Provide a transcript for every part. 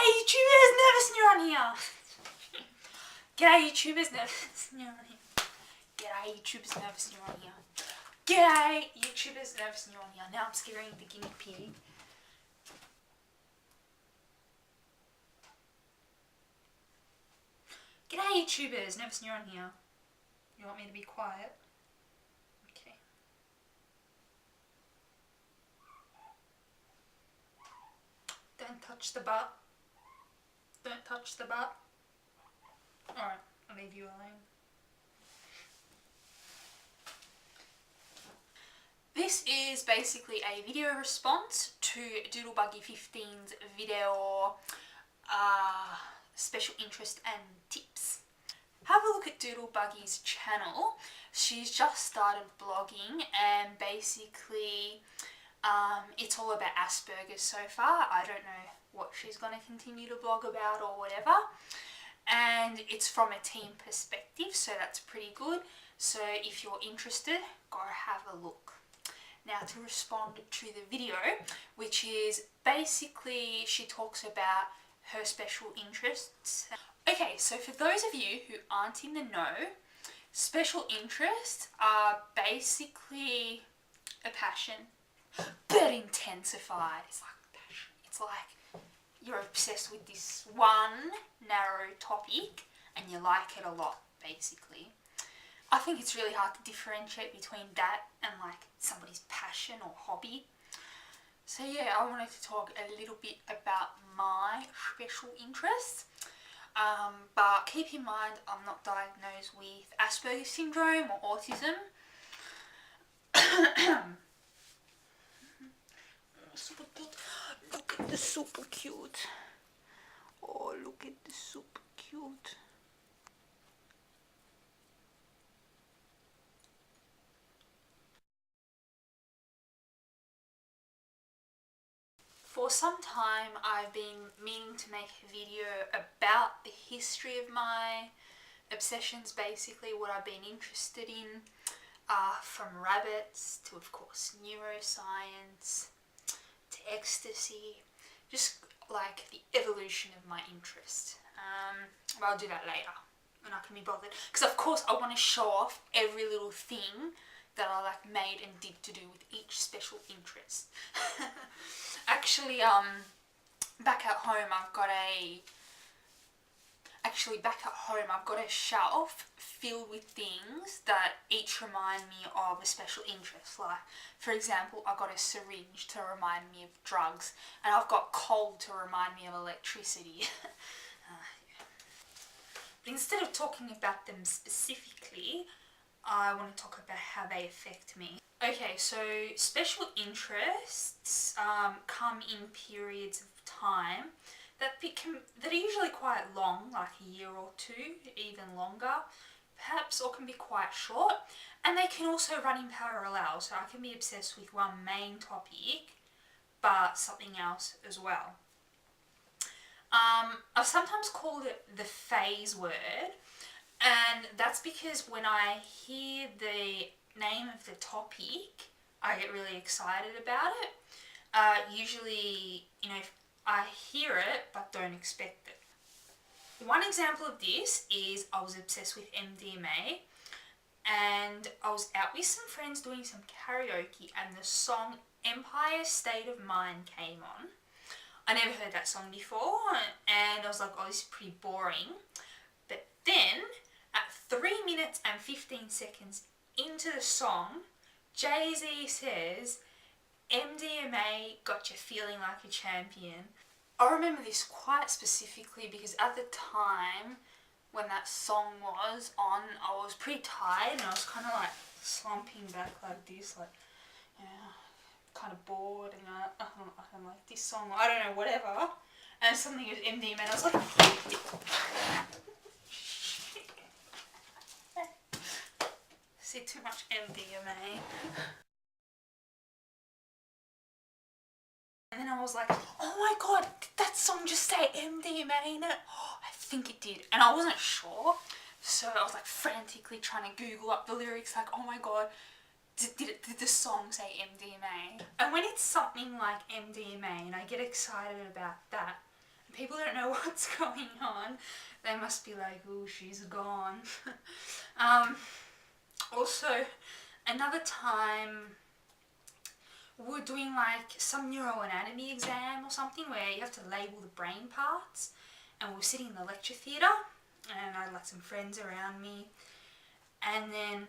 YouTubers, nervous neuron here. G'day YouTubers, nervous neuron here. G'day YouTubers, nervous neuron here. G'day YouTubers, nervous neuron here. Now I'm scaring the guinea pig. G'day YouTubers, nervous neuron here. You want me to be quiet? Okay. Don't touch the butt. Don't touch the butt. Alright, I'll leave you alone. This is basically a video response to Doodlebuggy15's video special interest and tips. Have a look at Doodlebuggy's channel. She's just started blogging and basically it's all about Asperger's so far. I don't know what she's going to continue to blog about or whatever. And it's from a team perspective, so that's pretty good. So if you're interested, go have a look. Now to respond to the video, which is basically she talks about her special interests. Okay, so for those of you who aren't in the know, special interests are basically a passion, but intensified. It's like passion. It's like you're obsessed with this one narrow topic and you like it a lot, basically. I think it's really hard to differentiate between that and like somebody's passion or hobby. So yeah, I wanted to talk a little bit about my special interests. But keep in mind, I'm not diagnosed with Asperger's syndrome or autism. Super cute. Look at the super cute. Oh, look at the super cute. For some time I've been meaning to make a video about the history of my obsessions, basically what I've been interested in, from rabbits to of course neuroscience to ecstasy, just like the evolution of my interest. But I'll do that later when I can be bothered, because of course I want to show off every little thing that I like made and did to do with each special interest. Actually, back at home I've got a shelf filled with things that each remind me of a special interest. Like, for example, I've got a syringe to remind me of drugs, and I've got coal to remind me of electricity. Yeah. But instead of talking about them specifically, I want to talk about how they affect me. Okay, so special interests come in periods of time that are usually quite long, like a year or two, even longer, perhaps, or can be quite short. And they can also run in parallel, so I can be obsessed with one main topic, but something else as well. I've sometimes called it the phase word, and that's because when I hear the name of the topic, I get really excited about it. Usually, you know, I hear it but don't expect it. One example of this is I was obsessed with MDMA, and I was out with some friends doing some karaoke and the song Empire State of Mind came on. I never heard that song before and I was like, oh, this is pretty boring. But then at 3 minutes and 15 seconds into the song, Jay-Z says, MDMA got you feeling like a champion. I remember this quite specifically because at the time when that song was on, I was pretty tired and I was kind of like slumping back like this, like, yeah, kind of bored, and I don't like this song, I don't know, whatever. And something was MDMA and I was like, see too much MDMA. And then I was like, oh my god, did that song just say MDMA in it? Oh, I think it did. And I wasn't sure. So I was like frantically trying to Google up the lyrics, like, oh my god, did the song say MDMA? And when it's something like MDMA and I get excited about that, people don't know what's going on. They must be like, oh, she's gone. Also, another time we were doing like some neuroanatomy exam or something where you have to label the brain parts, and we were sitting in the lecture theatre and I had like some friends around me, and then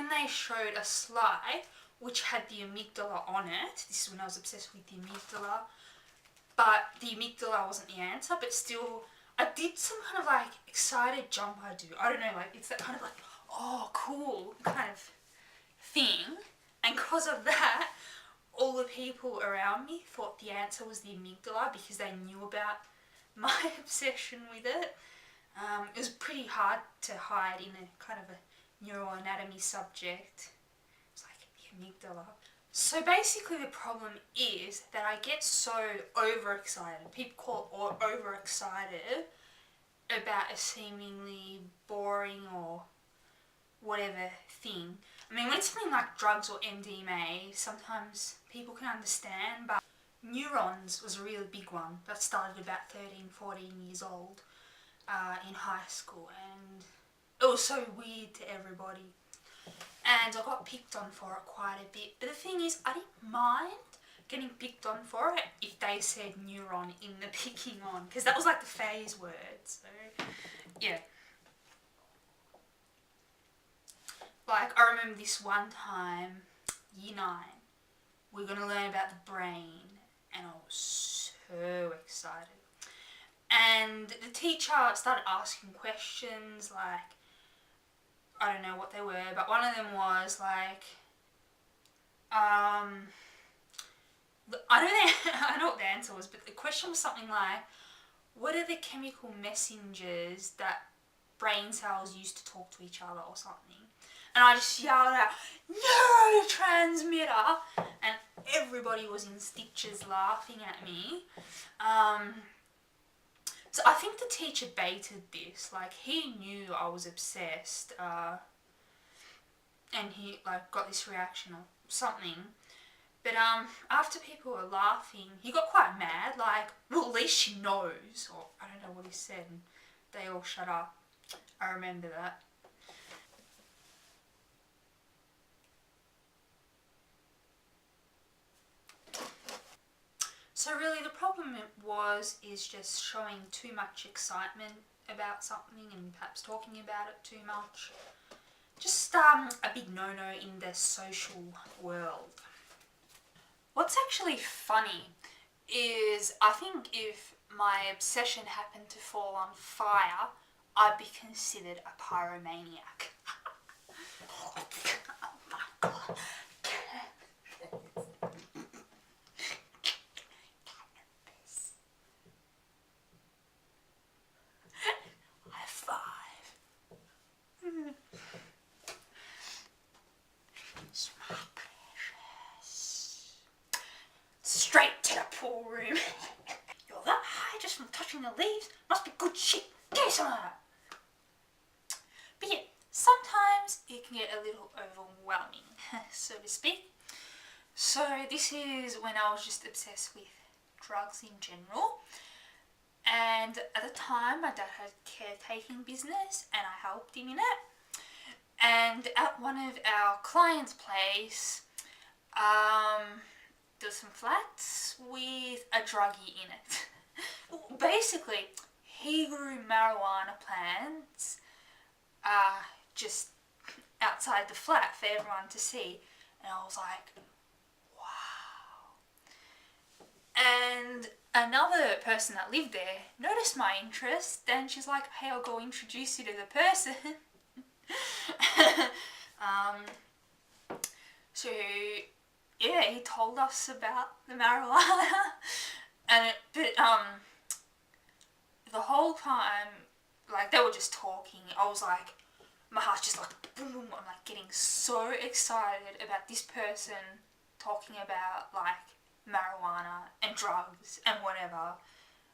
they showed a slide which had the amygdala on it. This is when I was obsessed with the amygdala, but the amygdala wasn't the answer, but still I did some kind of like excited jump. I don't know, like it's that kind of like, oh cool kind of thing, and because of that all the people around me thought the answer was the amygdala because they knew about my obsession with it. It was pretty hard to hide in a kind of a neuroanatomy subject. It's like the amygdala. So basically the problem is that I get so overexcited. People call it overexcited about a seemingly boring or whatever thing. I mean, when it's something like drugs or MDMA, sometimes people can understand, but neurons was a really big one that started about 13, 14 years old in high school, and it was so weird to everybody. And I got picked on for it quite a bit. But the thing is, I didn't mind getting picked on for it if they said neuron in the picking on, because that was like the phase word. So, yeah. Like, I remember this one time, year 9, we were going to learn about the brain, and I was so excited. And the teacher started asking questions like, I don't know what they were, but one of them was like, I know what the answer was, but the question was something like, what are the chemical messengers that brain cells use to talk to each other or something? And I just yelled out, neurotransmitter, and everybody was in stitches laughing at me. So I think the teacher baited this, like he knew I was obsessed, and he like got this reaction or something. But after people were laughing, he got quite mad, like, well, at least she knows, or I don't know what he said, and they all shut up. I remember that. So really the problem is just showing too much excitement about something and perhaps talking about it too much. Just a big no-no in the social world. What's actually funny is I think if my obsession happened to fall on fire, I'd be considered a pyromaniac. Oh my god. Straight to the pool room. You're that high just from touching the leaves? Must be good shit. Give me some of that. But yeah, sometimes it can get a little overwhelming, so to speak. So this is when I was just obsessed with drugs in general. And at the time, my dad had a caretaking business and I helped him in it. And at one of our clients' place, there was some flats with a druggie in it. Basically, he grew marijuana plants just outside the flat for everyone to see. And I was like, wow. And another person that lived there noticed my interest, and she's like, hey, I'll go introduce you to the person. So yeah, he told us about the marijuana, and but the whole time, like, they were just talking, I was like, my heart's just like boom, boom, I'm like getting so excited about this person talking about like marijuana and drugs and whatever.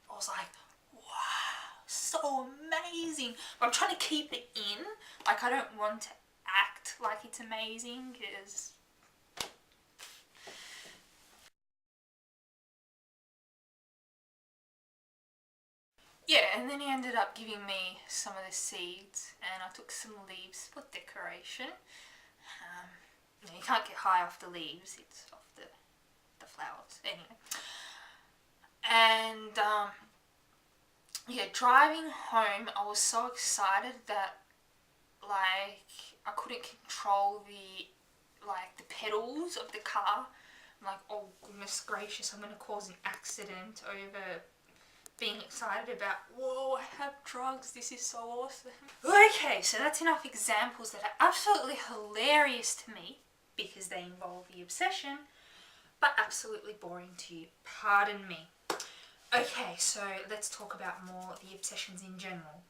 I was like, wow, so amazing. But I'm trying to keep it in, like I don't want to act like it's amazing, because Yeah, and then he ended up giving me some of the seeds, and I took some leaves for decoration. You can't get high off the leaves, it's off the flowers. Anyway. And yeah, driving home, I was so excited that like I couldn't control the pedals of the car. I'm like, oh goodness gracious, I'm gonna cause an accident over being excited about, whoa, I have drugs, this is so awesome. Okay, so that's enough examples that are absolutely hilarious to me because they involve the obsession, but absolutely boring to you. Pardon me. Okay, so let's talk about more the obsessions in general.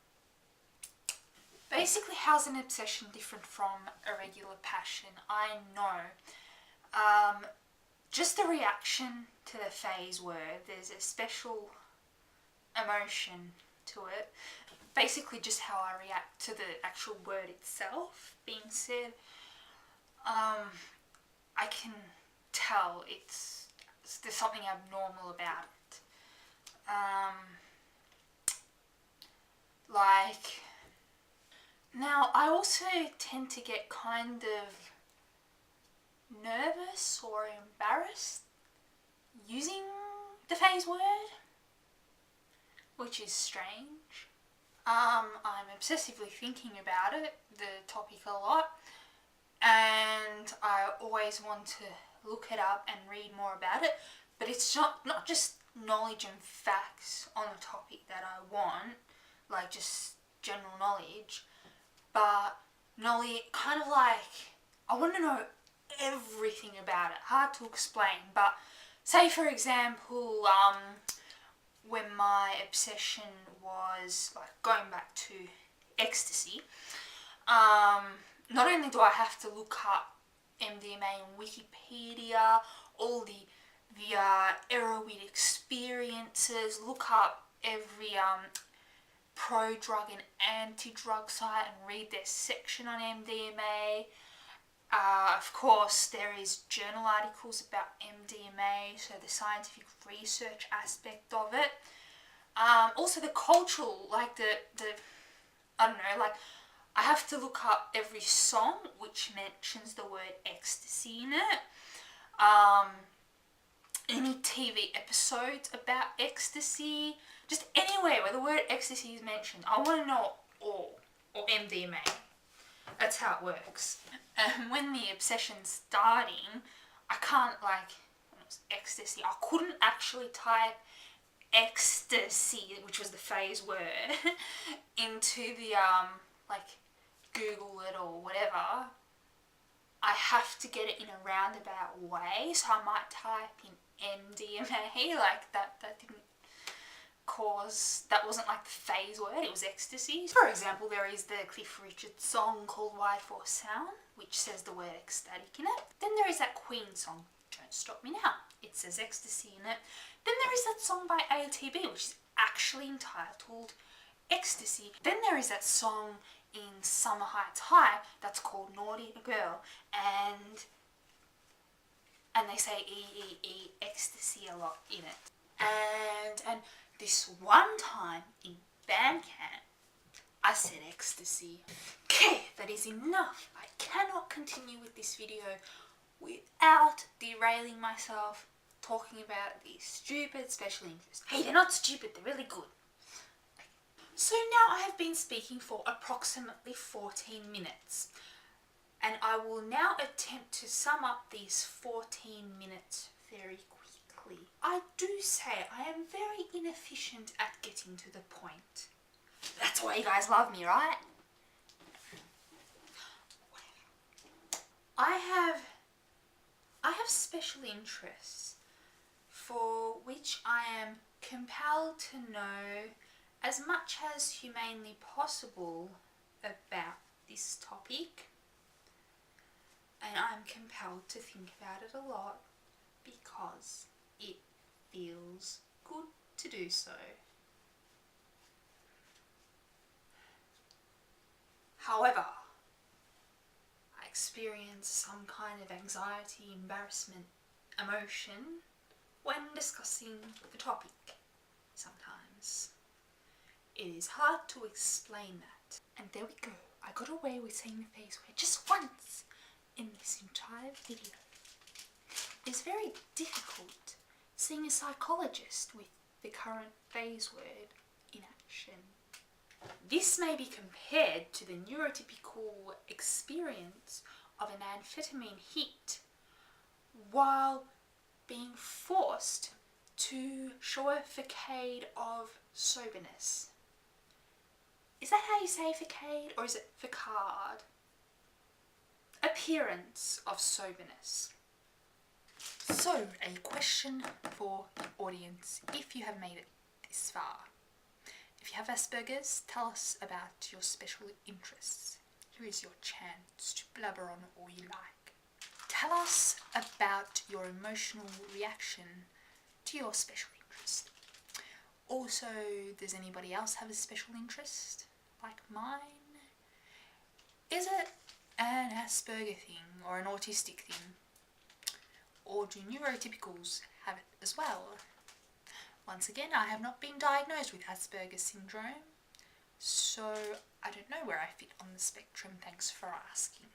Basically, how's an obsession different from a regular passion? I know. Just the reaction to the phase word, there's a special emotion to it. Basically just how I react to the actual word itself being said. I can tell there's something abnormal about it. Like, now I also tend to get kind of nervous or embarrassed using the phase word, which is strange. I'm obsessively thinking about it, the topic, a lot, and I always want to look it up and read more about it, but it's not just knowledge and facts on the topic that I want, like just general knowledge, but knowledge, kind of like, I want to know everything about it. Hard to explain, but say for example, when my obsession was like going back to ecstasy, not only do I have to look up MDMA on Wikipedia, all the Erowid experiences, look up every pro-drug and anti-drug site and read their section on MDMA. Of course, there is journal articles about MDMA, so the scientific research aspect of it. Also the cultural, like the I don't know, like I have to look up every song which mentions the word ecstasy in it. Any TV episodes about ecstasy, just anywhere where the word ecstasy is mentioned. I want to know all, or MDMA. That's how it works. And when the obsession's starting, I can't ecstasy. I couldn't actually type ecstasy, which was the phase word, into the Google it or whatever. I have to get it in a roundabout way, so I might type in MDMA, that wasn't like the phase word, it was ecstasy. For example, there is the Cliff Richard song called Wide for Sound, which says the word ecstatic in it. Then there is that Queen song, Don't Stop Me Now. It says ecstasy in it. Then there is that song by ATB, which is actually entitled Ecstasy. Then there is that song in Summer Heights High that's called Naughty Girl, and they say E, ecstasy a lot in it. And this one time in band camp, I said ecstasy. Okay, that is enough. I cannot continue with this video without derailing myself talking about these stupid special interests. Hey, they're not stupid, they're really good. So now I have been speaking for approximately 14 minutes, and I will now attempt to sum up these 14 minutes very quickly. I do say I am very inefficient at getting to the point. That's why you guys love me, right? I have special interests for which I am compelled to know as much as humanly possible about this topic, and I'm compelled to think about it a lot because it feels good to do so. However, I experience some kind of anxiety, embarrassment, emotion when discussing the topic sometimes. It is hard to explain that. And there we go. I got away with saying the phase word just once in this entire video. It's very difficult seeing a psychologist with the current phase word in action. This may be compared to the neurotypical experience of an amphetamine hit while being forced to show a facade of soberness. Is that how you say facade, or is it facade? Appearance of soberness. So, a question for the audience, if you have made it this far. If you have Asperger's, tell us about your special interests. Here is your chance to blabber on all you like. Tell us about your emotional reaction to your special interest. Also, does anybody else have a special interest like mine? Is it an Asperger thing or an autistic thing? Or do neurotypicals have it as well? Once again, I have not been diagnosed with Asperger's syndrome, so I don't know where I fit on the spectrum. Thanks for asking.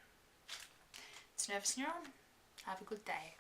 It's Nervous Neuron. Have a good day.